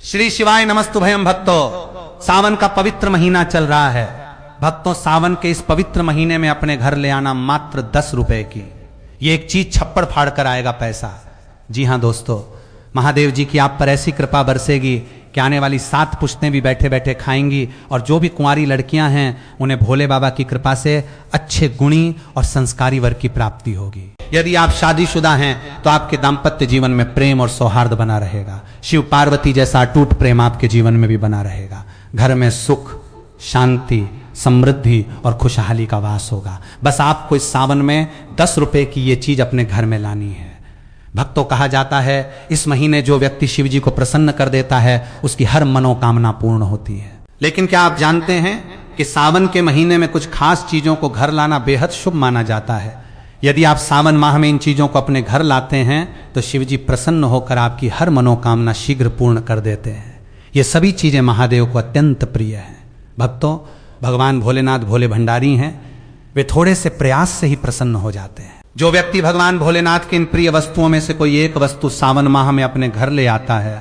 श्री शिवाय नमस्तुभयम भक्तों। सावन का पवित्र महीना चल रहा है। भक्तों, सावन के इस पवित्र महीने में अपने घर ले आना मात्र 10 रुपए की ये एक चीज छप्पड़ फाड़ कर आएगा पैसा। जी हां दोस्तों, महादेव जी की आप पर ऐसी कृपा बरसेगी कि आने वाली 7 पुश्तें भी बैठे बैठे खाएंगी और जो भी कुंवारी लड़कियां हैं उन्हें भोले बाबा की कृपा से अच्छे गुणी और संस्कारी वर की प्राप्ति होगी। यदि आप शादीशुदा हैं तो आपके दाम्पत्य जीवन में प्रेम और सौहार्द बना रहेगा। शिव पार्वती जैसा अटूट प्रेम आपके जीवन में भी बना रहेगा। घर में सुख, शांति, समृद्धि और खुशहाली का वास होगा। बस आपको इस सावन में 10 रुपए की ये चीज अपने घर में लानी है। भक्तों, कहा जाता है इस महीने जो व्यक्ति शिव जी को प्रसन्न कर देता है उसकी हर मनोकामना पूर्ण होती है। लेकिन क्या आप जानते हैं कि सावन के महीने में कुछ खास चीजों को घर लाना बेहद शुभ माना जाता है। यदि आप सावन माह में इन चीजों को अपने घर लाते हैं तो शिव जी प्रसन्न होकर आपकी हर मनोकामना शीघ्र पूर्ण कर देते हैं। ये सभी चीजें महादेव को अत्यंत प्रिय हैं। भक्तों, भगवान भोलेनाथ भोले भंडारी हैं। वे थोड़े से प्रयास से ही प्रसन्न हो जाते हैं। जो व्यक्ति भगवान भोलेनाथ की इन प्रिय वस्तुओं में से कोई एक वस्तु सावन माह में अपने घर ले आता है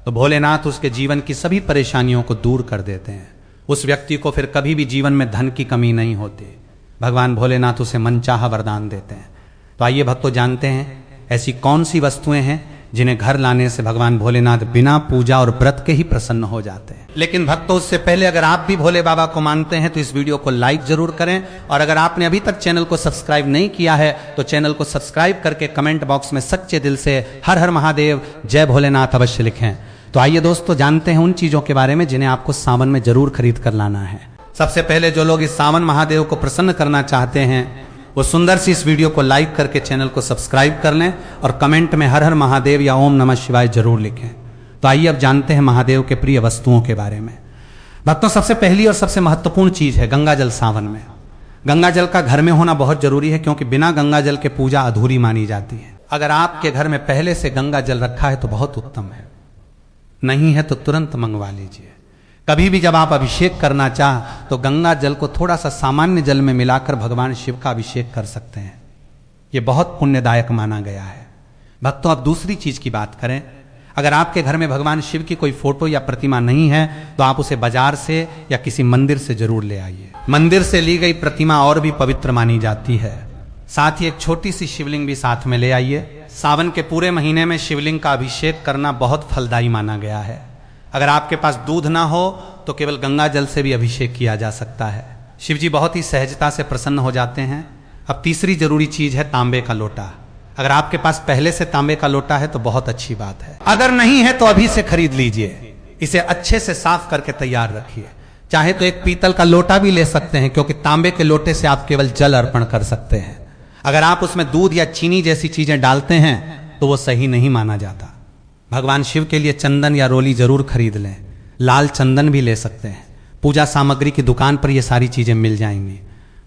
तो भोलेनाथ उसके जीवन की सभी परेशानियों को दूर कर देते हैं। उस व्यक्ति को फिर कभी भी जीवन में धन की कमी नहीं होती। भगवान भोलेनाथ उसे मनचाहा वरदान देते हैं। तो आइए भक्तों, जानते हैं ऐसी कौन सी वस्तुएं हैं जिन्हें घर लाने से भगवान भोलेनाथ बिना पूजा और व्रत के ही प्रसन्न हो जाते हैं। लेकिन भक्तों, उससे पहले अगर आप भी भोले बाबा को मानते हैं तो इस वीडियो को लाइक जरूर करें और अगर आपने अभी तक चैनल को सब्सक्राइब नहीं किया है तो चैनल को सब्सक्राइब करके कमेंट बॉक्स में सच्चे दिल से हर हर महादेव, जय भोलेनाथ अवश्य लिखें। तो आइए दोस्तों, जानते हैं उन चीजों के बारे में जिन्हें आपको सावन में जरूर खरीद कर लाना है। सबसे पहले जो लोग इस सावन महादेव को प्रसन्न करना चाहते हैं वो सुंदर सी इस वीडियो को लाइक करके चैनल को सब्सक्राइब कर लें और कमेंट में हर हर महादेव या ओम नमः शिवाय जरूर लिखें। तो आइए अब जानते हैं महादेव के प्रिय वस्तुओं के बारे में। भक्तों, सबसे पहली और सबसे महत्वपूर्ण चीज है गंगा जल। सावन में गंगा जल का घर में होना बहुत जरूरी है क्योंकि बिना गंगा जल के पूजा अधूरी मानी जाती है। अगर आपके घर में पहले से गंगा जल रखा है तो बहुत उत्तम है, नहीं है तो तुरंत मंगवा लीजिए। कभी भी जब आप अभिषेक करना चाह तो गंगा जल को थोड़ा सा सामान्य जल में मिलाकर भगवान शिव का अभिषेक कर सकते हैं। यह बहुत पुण्यदायक माना गया है। भक्तों, अब दूसरी चीज की बात करें। अगर आपके घर में भगवान शिव की कोई फोटो या प्रतिमा नहीं है तो आप उसे बाजार से या किसी मंदिर से जरूर ले आइए। मंदिर से ली गई प्रतिमा और भी पवित्र मानी जाती है। साथ ही एक छोटी सी शिवलिंग भी साथ में ले आइए। सावन के पूरे महीने में शिवलिंग का अभिषेक करना बहुत फलदायी माना गया है। अगर आपके पास दूध ना हो तो केवल गंगा जल से भी अभिषेक किया जा सकता है। शिव जी बहुत ही सहजता से प्रसन्न हो जाते हैं। अब तीसरी जरूरी चीज है तांबे का लोटा। अगर आपके पास पहले से तांबे का लोटा है तो बहुत अच्छी बात है, अगर नहीं है तो अभी से खरीद लीजिए। इसे अच्छे से साफ करके तैयार रखिए। चाहे तो एक पीतल का लोटा भी ले सकते हैं क्योंकि तांबे के लोटे से आप केवल जल अर्पण कर सकते हैं। अगर आप उसमें दूध या चीनी जैसी चीजें डालते हैं तो वो सही नहीं माना जाता। भगवान शिव के लिए चंदन या रोली जरूर खरीद लें। लाल चंदन भी ले सकते हैं। पूजा सामग्री की दुकान पर ये सारी चीजें मिल जाएंगी।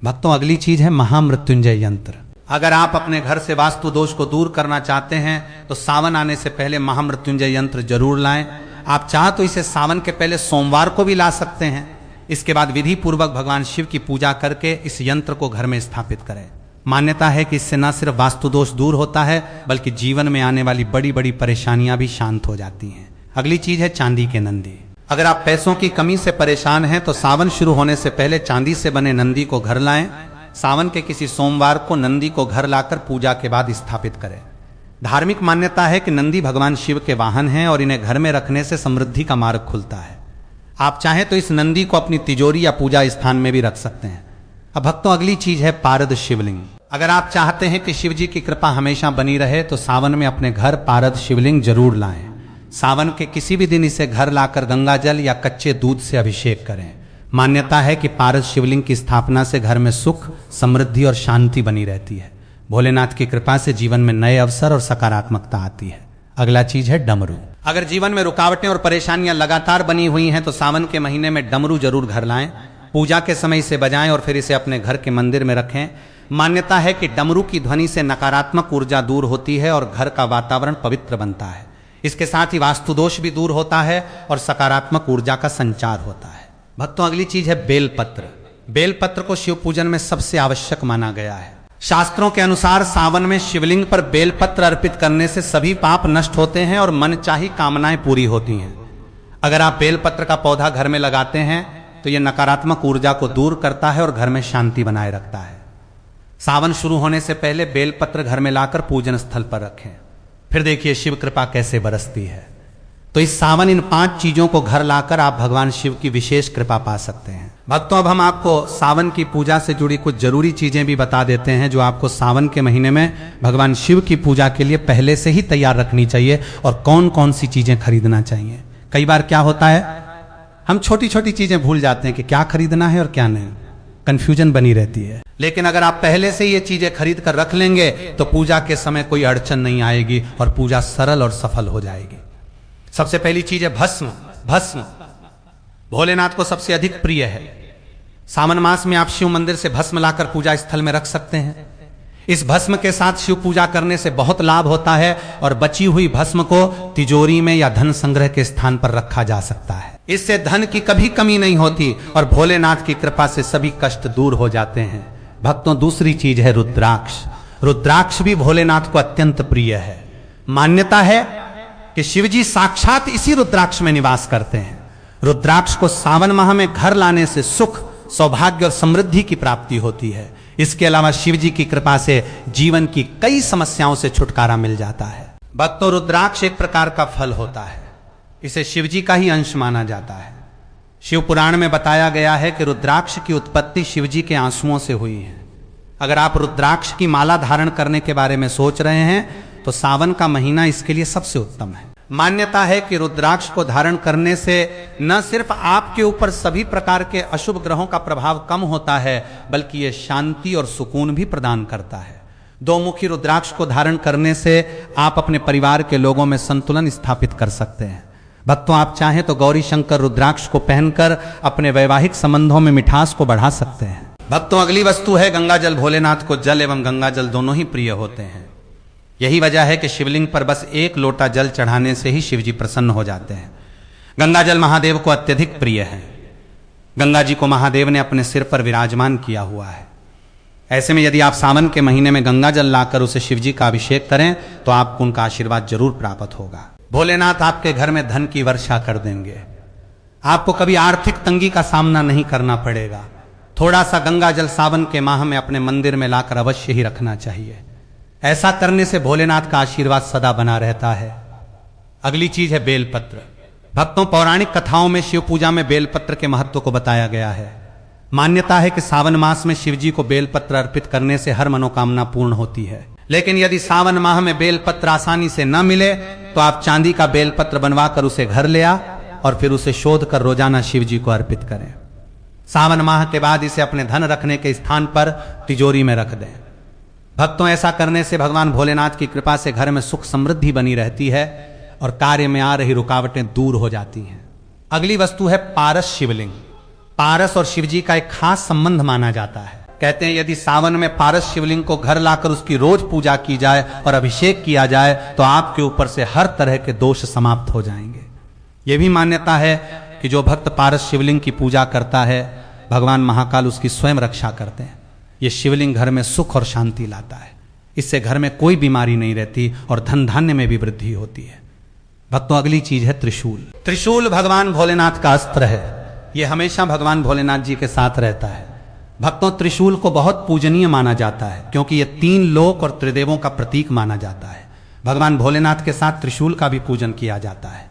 भक्तों, अगली चीज है महामृत्युंजय यंत्र। अगर आप अपने घर से वास्तु दोष को दूर करना चाहते हैं तो सावन आने से पहले महामृत्युंजय यंत्र जरूर लाएं। आप चाह तो इसे सावन के पहले सोमवार को भी ला सकते हैं। इसके बाद विधि पूर्वक भगवान शिव की पूजा करके इस यंत्र को घर में स्थापित करें। मान्यता है कि इससे न सिर्फ वास्तु दोष दूर होता है बल्कि जीवन में आने वाली बड़ी बड़ी परेशानियां भी शांत हो जाती हैं। अगली चीज है चांदी के नंदी। अगर आप पैसों की कमी से परेशान हैं तो सावन शुरू होने से पहले चांदी से बने नंदी को घर लाएं। सावन के किसी सोमवार को नंदी को घर लाकर पूजा के बाद स्थापित करें। धार्मिक मान्यता है कि नंदी भगवान शिव के वाहन हैं और इन्हें घर में रखने से समृद्धि का मार्ग खुलता है। आप चाहें तो इस नंदी को अपनी तिजोरी या पूजा स्थान में भी रख सकते हैं। अब भक्तों, अगली चीज है पारद शिवलिंग। अगर आप चाहते हैं कि शिव जी की कृपा हमेशा बनी रहे तो सावन में अपने घर पारद शिवलिंग जरूर लाएं। सावन के किसी भी दिन इसे घर लाकर गंगा जल या कच्चे दूध से अभिषेक करें। मान्यता है कि पारद शिवलिंग की स्थापना से घर में सुख, समृद्धि और शांति बनी रहती है। भोलेनाथ की कृपा से जीवन में नए अवसर और सकारात्मकता आती है। अगला चीज है डमरू। अगर जीवन में रुकावटें और परेशानियां लगातार बनी हुई हैं तो सावन के महीने में डमरू जरूर घर लाएं। पूजा के समय इसे बजाएं और फिर इसे अपने घर के मंदिर में रखें। मान्यता है कि डमरू की ध्वनि से नकारात्मक ऊर्जा दूर होती है और घर का वातावरण पवित्र बनता है। इसके साथ ही वास्तु दोष भी दूर होता है और सकारात्मक ऊर्जा का संचार होता है। भक्तों, अगली चीज है बेलपत्र। बेलपत्र को शिव पूजन में सबसे आवश्यक माना गया है। शास्त्रों के अनुसार सावन में शिवलिंग पर बेलपत्र अर्पित करने से सभी पाप नष्ट होते हैं और मनचाही कामनाएं पूरी होती हैं। अगर आप बेलपत्र का पौधा घर में लगाते हैं तो यह नकारात्मक ऊर्जा को दूर करता है और घर में शांति बनाए रखता है। सावन शुरू होने से पहले बेलपत्र घर में लाकर पूजन स्थल पर रखें, फिर देखिए शिव कृपा कैसे बरसती है। तो इस सावन इन 5 चीजों को घर लाकर आप भगवान शिव की विशेष कृपा पा सकते हैं। भक्तों, अब हम आपको सावन की पूजा से जुड़ी कुछ जरूरी चीजें भी बता देते हैं जो आपको सावन के महीने में भगवान शिव की पूजा के लिए पहले से ही तैयार रखनी चाहिए और कौन कौन सी चीजें खरीदना चाहिए। कई बार क्या होता है, हम छोटी छोटी चीजें भूल जाते हैं कि क्या खरीदना है और क्या नहीं, कंफ्यूजन बनी रहती है। लेकिन अगर आप पहले से ये चीजें खरीद कर रख लेंगे तो पूजा के समय कोई अड़चन नहीं आएगी और पूजा सरल और सफल हो जाएगी। सबसे पहली चीज है भस्म। भस्म भोलेनाथ को सबसे अधिक प्रिय है। सावन मास में आप शिव मंदिर से भस्म लाकर पूजा स्थल में रख सकते हैं। इस भस्म के साथ शिव पूजा करने से बहुत लाभ होता है और बची हुई भस्म को तिजोरी में या धन संग्रह के स्थान पर रखा जा सकता है। इससे धन की कभी कमी नहीं होती और भोलेनाथ की कृपा से सभी कष्ट दूर हो जाते हैं। भक्तों, दूसरी चीज है रुद्राक्ष। रुद्राक्ष भी भोलेनाथ को अत्यंत प्रिय है। मान्यता है कि शिवजी साक्षात इसी रुद्राक्ष में निवास करते हैं। रुद्राक्ष को सावन माह में घर लाने से सुख, सौभाग्य और समृद्धि की प्राप्ति होती है। इसके अलावा शिवजी की कृपा से जीवन की कई समस्याओं से छुटकारा मिल जाता है। भक्तों, रुद्राक्ष एक प्रकार का फल होता है। इसे शिवजी का ही अंश माना जाता है। शिव पुराण में बताया गया है कि रुद्राक्ष की उत्पत्ति शिवजी के आंसुओं से हुई है। अगर आप रुद्राक्ष की माला धारण करने के बारे में सोच रहे हैं तो सावन का महीना इसके लिए सबसे उत्तम है। मान्यता है कि रुद्राक्ष को धारण करने से न सिर्फ आपके ऊपर सभी प्रकार के अशुभ ग्रहों का प्रभाव कम होता है, बल्कि यह शांति और सुकून भी प्रदान करता है। 2 मुखी रुद्राक्ष को धारण करने से आप अपने परिवार के लोगों में संतुलन स्थापित कर सकते हैं। भक्तों, आप चाहें तो गौरी शंकर रुद्राक्ष को पहनकर अपने वैवाहिक संबंधों में मिठास को बढ़ा सकते हैं। भक्तों, अगली वस्तु है गंगा जल। भोलेनाथ को जल एवं गंगा जल दोनों ही प्रिय होते हैं। यही वजह है कि शिवलिंग पर बस 1 लोटा जल चढ़ाने से ही शिवजी प्रसन्न हो जाते हैं। गंगा जल महादेव को अत्यधिक प्रिय है। गंगा जी को महादेव ने अपने सिर पर विराजमान किया हुआ है। ऐसे में यदि आप सावन के महीने में गंगा जल लाकर उसे शिवजी का अभिषेक करें तो आपको उनका आशीर्वाद जरूर प्राप्त होगा। भोलेनाथ आपके घर में धन की वर्षा कर देंगे। आपको कभी आर्थिक तंगी का सामना नहीं करना पड़ेगा। थोड़ा सा गंगा जल सावन के माह में अपने मंदिर में लाकर अवश्य ही रखना चाहिए। ऐसा करने से भोलेनाथ का आशीर्वाद सदा बना रहता है। अगली चीज है बेलपत्र। भक्तों, पौराणिक कथाओं में शिव पूजा में बेलपत्र के महत्व को बताया गया है। मान्यता है कि सावन मास में शिवजी को बेलपत्र अर्पित करने से हर मनोकामना पूर्ण होती है। लेकिन यदि सावन माह में बेलपत्र आसानी से न मिले तो आप चांदी का बेलपत्र बनवाकर उसे घर ले आ और फिर उसे शोध कर रोजाना शिवजी को अर्पित करें। सावन माह के बाद इसे अपने धन रखने के स्थान पर तिजोरी में रख दें। भक्तों, ऐसा करने से भगवान भोलेनाथ की कृपा से घर में सुख समृद्धि बनी रहती है और कार्य में आ रही रुकावटें दूर हो जाती हैं। अगली वस्तु है पारस शिवलिंग। पारस और शिवजी का एक खास संबंध माना जाता है। कहते हैं यदि सावन में पारस शिवलिंग को घर लाकर उसकी रोज पूजा की जाए और अभिषेक किया जाए तो आपके ऊपर से हर तरह के दोष समाप्त हो जाएंगे। यह भी मान्यता है कि जो भक्त पारस शिवलिंग की पूजा करता है भगवान महाकाल उसकी स्वयं रक्षा करते हैं। ये शिवलिंग घर में सुख और शांति लाता है। इससे घर में कोई बीमारी नहीं रहती और धन धान्य में भी वृद्धि होती है। भक्तों, अगली चीज है त्रिशूल। त्रिशूल भगवान भोलेनाथ का अस्त्र है। यह हमेशा भगवान भोलेनाथ जी के साथ रहता है। भक्तों, त्रिशूल को बहुत पूजनीय माना जाता है क्योंकि यह 3 लोक और त्रिदेवों का प्रतीक माना जाता है। भगवान भोलेनाथ के साथ त्रिशूल का भी पूजन किया जाता है।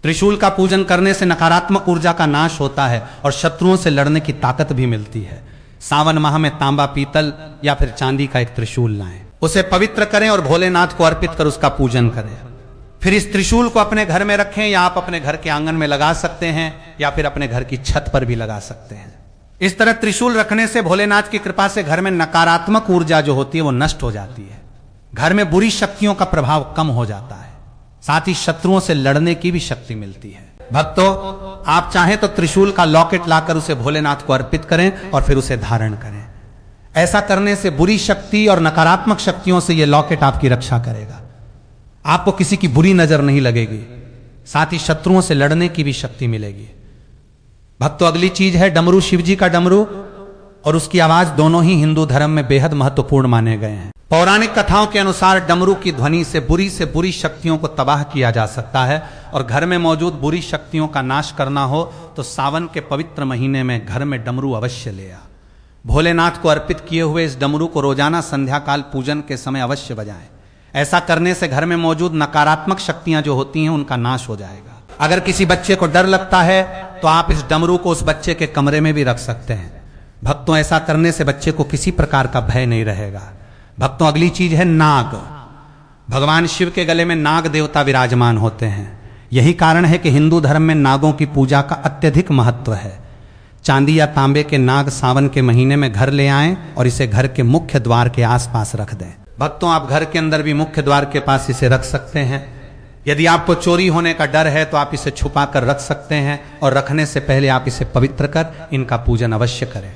त्रिशूल का पूजन करने से नकारात्मक ऊर्जा का नाश होता है और शत्रुओं से लड़ने की ताकत भी मिलती है। सावन माह में तांबा, पीतल या फिर चांदी का एक त्रिशूल लाएं, उसे पवित्र करें और भोलेनाथ को अर्पित कर उसका पूजन करें। फिर इस त्रिशूल को अपने घर में रखें या आप अपने घर के आंगन में लगा सकते हैं या फिर अपने घर की छत पर भी लगा सकते हैं। इस तरह त्रिशूल रखने से भोलेनाथ की कृपा से घर में नकारात्मक ऊर्जा जो होती है वो नष्ट हो जाती है। घर में बुरी शक्तियों का प्रभाव कम हो जाता है। साथ ही शत्रुओं से लड़ने की भी शक्ति मिलती है। भक्तों, आप चाहें तो त्रिशूल का लॉकेट लाकर उसे भोलेनाथ को अर्पित करें और फिर उसे धारण करें। ऐसा करने से बुरी शक्ति और नकारात्मक शक्तियों से यह लॉकेट आपकी रक्षा करेगा। आपको किसी की बुरी नजर नहीं लगेगी। साथ ही शत्रुओं से लड़ने की भी शक्ति मिलेगी। भक्तों, अगली चीज है डमरू। शिवजी का डमरू और उसकी आवाज दोनों ही हिंदू धर्म में बेहद महत्वपूर्ण माने गए हैं। पौराणिक कथाओं के अनुसार डमरू की ध्वनि से बुरी शक्तियों को तबाह किया जा सकता है और घर में मौजूद बुरी शक्तियों का नाश करना हो तो सावन के पवित्र महीने में घर में डमरू अवश्य ले आ। भोलेनाथ को अर्पित किए हुए इस डमरू को रोजाना संध्या काल पूजन के समय अवश्य बजाएं। ऐसा करने से घर में मौजूद नकारात्मक शक्तियां जो होती हैं उनका नाश हो जाएगा। अगर किसी बच्चे को डर लगता है तो आप इस डमरू को उस बच्चे के कमरे में भी रख सकते हैं। भक्तों, ऐसा करने से बच्चे को किसी प्रकार का भय नहीं रहेगा। भक्तों, अगली चीज है नाग। भगवान शिव के गले में नाग देवता विराजमान होते हैं। यही कारण है कि हिंदू धर्म में नागों की पूजा का अत्यधिक महत्व है। चांदी या तांबे के नाग सावन के महीने में घर ले आएं और इसे घर के मुख्य द्वार के आसपास रख दें। भक्तों, आप घर के अंदर भी मुख्य द्वार के पास इसे रख सकते हैं। यदि आपको चोरी होने का डर है तो आप इसे छुपा कर रख सकते हैं और रखने से पहले आप इसे पवित्र कर इनका पूजन अवश्य करें।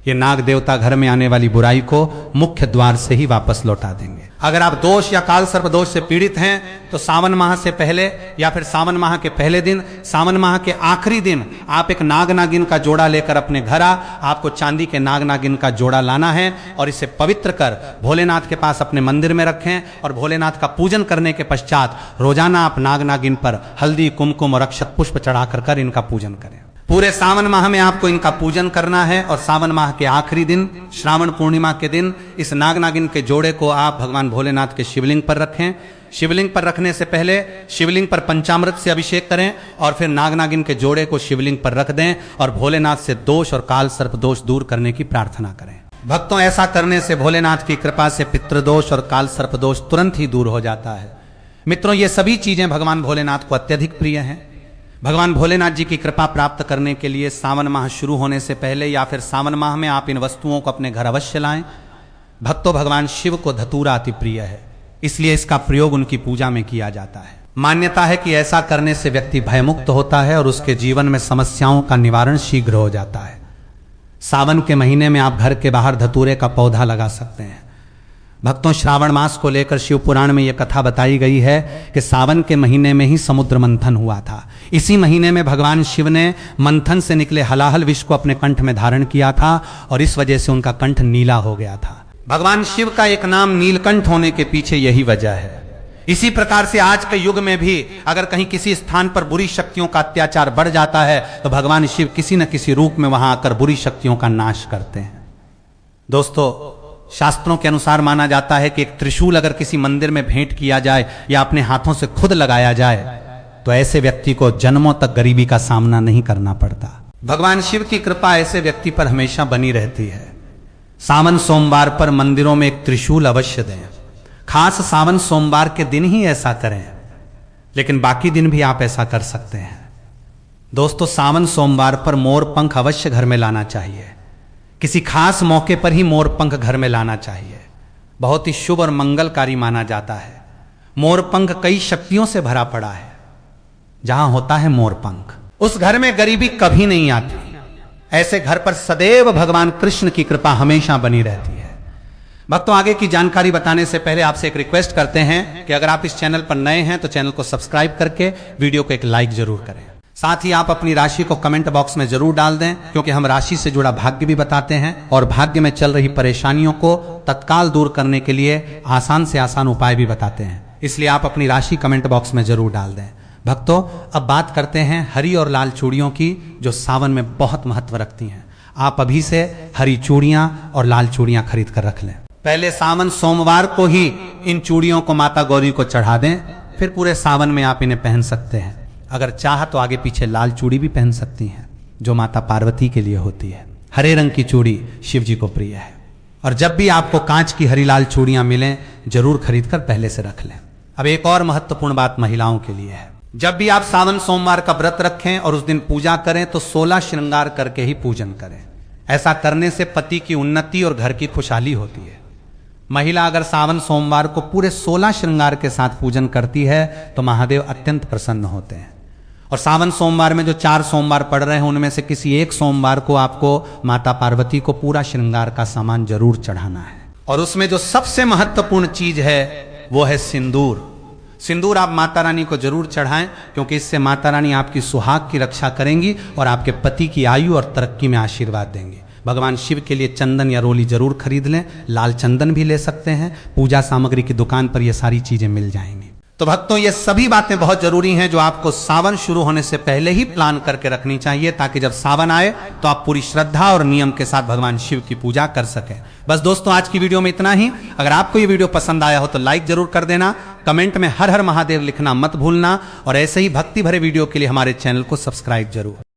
ये नाग देवता घर में आने वाली बुराई को मुख्य द्वार से ही वापस लौटा देंगे। अगर आप दोष या काल सर्प दोष से पीड़ित हैं तो सावन माह से पहले या फिर सावन माह के पहले दिन, सावन माह के आखिरी दिन आप एक नाग नागिन का जोड़ा लेकर अपने घर आपको चांदी के नाग नागिन का जोड़ा लाना है और इसे पवित्र कर भोलेनाथ के पास अपने मंदिर में रखें और भोलेनाथ का पूजन करने के पश्चात रोजाना आप नाग नागिन पर हल्दी, कुमकुम और अक्षत पुष्प चढ़ा कर इनका पूजन करें। पूरे सावन माह में आपको इनका पूजन करना है और सावन माह के आखिरी दिन, श्रावण पूर्णिमा के दिन, इस नाग नागिन के जोड़े को आप भगवान भोलेनाथ के शिवलिंग पर रखें। शिवलिंग पर रखने से पहले शिवलिंग पर पंचामृत से अभिषेक करें और फिर नाग नागिन के जोड़े को शिवलिंग पर रख दें और भोलेनाथ से दोष और काल सर्प दोष दूर करने की प्रार्थना करें। भक्तों, ऐसा करने से भोलेनाथ की कृपा से पितृदोष और काल सर्प दोष तुरंत ही दूर हो जाता है। मित्रों, ये सभी चीजें भगवान भोलेनाथ को अत्यधिक प्रिय हैं। भगवान भोलेनाथ जी की कृपा प्राप्त करने के लिए सावन माह शुरू होने से पहले या फिर सावन माह में आप इन वस्तुओं को अपने घर अवश्य लाएं। भक्तों, भगवान शिव को धतूरा अति प्रिय है, इसलिए इसका प्रयोग उनकी पूजा में किया जाता है। मान्यता है कि ऐसा करने से व्यक्ति भयमुक्त होता है और उसके जीवन में समस्याओं का निवारण शीघ्र हो जाता है। सावन के महीने में आप घर के बाहर धतूरे का पौधा लगा सकते हैं। भक्तों, श्रावण मास को लेकर शिव पुराण में यह कथा बताई गई है कि सावन के महीने में ही समुद्र मंथन हुआ था। इसी महीने में भगवान शिव ने मंथन से निकले हलाहल विष को अपने कंठ में धारण किया था और इस वजह से उनका कंठ नीला हो गया था। भगवान शिव का एक नाम नीलकंठ होने के पीछे यही वजह है। इसी प्रकार से आज के युग में भी अगर कहीं किसी स्थान पर बुरी शक्तियों का अत्याचार बढ़ जाता है तो भगवान शिव किसी न किसी रूप में वहां आकर बुरी शक्तियों का नाश करते हैं। दोस्तों, शास्त्रों के अनुसार माना जाता है कि एक त्रिशूल अगर किसी मंदिर में भेंट किया जाए या अपने हाथों से खुद लगाया जाए तो ऐसे व्यक्ति को जन्मों तक गरीबी का सामना नहीं करना पड़ता। भगवान शिव की कृपा ऐसे व्यक्ति पर हमेशा बनी रहती है। सावन सोमवार पर मंदिरों में एक त्रिशूल अवश्य दें। खास सावन सोमवार के दिन ही ऐसा करें, लेकिन बाकी दिन भी आप ऐसा कर सकते हैं। दोस्तों, सावन सोमवार पर मोर पंख अवश्य घर में लाना चाहिए। किसी खास मौके पर ही मोर पंख घर में लाना चाहिए। बहुत ही शुभ और मंगलकारी माना जाता है। मोर पंख कई शक्तियों से भरा पड़ा है। जहां होता है मोर पंख, उस घर में गरीबी कभी नहीं आती। ऐसे घर पर सदैव भगवान कृष्ण की कृपा हमेशा बनी रहती है। भक्तों, आगे की जानकारी बताने से पहले आपसे एक रिक्वेस्ट करते हैं कि अगर आप इस चैनल पर नए हैं तो चैनल को सब्सक्राइब करके वीडियो को एक लाइक जरूर करें। साथ ही आप अपनी राशि को कमेंट बॉक्स में जरूर डाल दें, क्योंकि हम राशि से जुड़ा भाग्य भी बताते हैं और भाग्य में चल रही परेशानियों को तत्काल दूर करने के लिए आसान से आसान उपाय भी बताते हैं। इसलिए आप अपनी राशि कमेंट बॉक्स में जरूर डाल दें। भक्तों, अब बात करते हैं हरी और लाल चूड़ियों की, जो सावन में बहुत महत्व रखती हैं। आप अभी से हरी चूड़ियां और लाल चूड़ियां खरीद कर रख लें। पहले सावन सोमवार को ही इन चूड़ियों को माता गौरी को चढ़ा दें, फिर पूरे सावन में आप इन्हें पहन सकते हैं। अगर चाह तो आगे पीछे लाल चूड़ी भी पहन सकती हैं, जो माता पार्वती के लिए होती है। हरे रंग की चूड़ी शिव जी को प्रिय है और जब भी आपको कांच की हरी लाल चूड़ियां मिलें जरूर खरीद कर पहले से रख लें। अब एक और महत्वपूर्ण बात महिलाओं के लिए है। जब भी आप सावन सोमवार का व्रत रखें और उस दिन पूजा करें तो 16 श्रृंगार करके ही पूजन करें। ऐसा करने से पति की उन्नति और घर की खुशहाली होती है। महिला अगर सावन सोमवार को पूरे 16 श्रृंगार के साथ पूजन करती है तो महादेव अत्यंत प्रसन्न होते हैं। और सावन सोमवार में जो 4 सोमवार पड़ रहे हैं उनमें से किसी एक सोमवार को आपको माता पार्वती को पूरा श्रृंगार का सामान जरूर चढ़ाना है। और उसमें जो सबसे महत्वपूर्ण चीज है वो है सिंदूर। सिंदूर आप माता रानी को जरूर चढ़ाएं, क्योंकि इससे माता रानी आपकी सुहाग की रक्षा करेंगी और आपके पति की आयु और तरक्की में आशीर्वाद देंगी। भगवान शिव के लिए चंदन या रोली जरूर खरीद लें, लाल चंदन भी ले सकते हैं, पूजा सामग्री की दुकान पर ये सारी चीजें मिल जाएंगी। तो भक्तों, ये सभी बातें बहुत जरूरी हैं जो आपको सावन शुरू होने से पहले ही प्लान करके रखनी चाहिए, ताकि जब सावन आए तो आप पूरी श्रद्धा और नियम के साथ भगवान शिव की पूजा कर सकें। बस दोस्तों, आज की वीडियो में इतना ही। अगर आपको ये वीडियो पसंद आया हो तो लाइक जरूर कर देना, कमेंट में हर हर महादेव लिखना मत भूलना, और ऐसे ही भक्ति भरे वीडियो के लिए हमारे चैनल को सब्सक्राइब जरूर।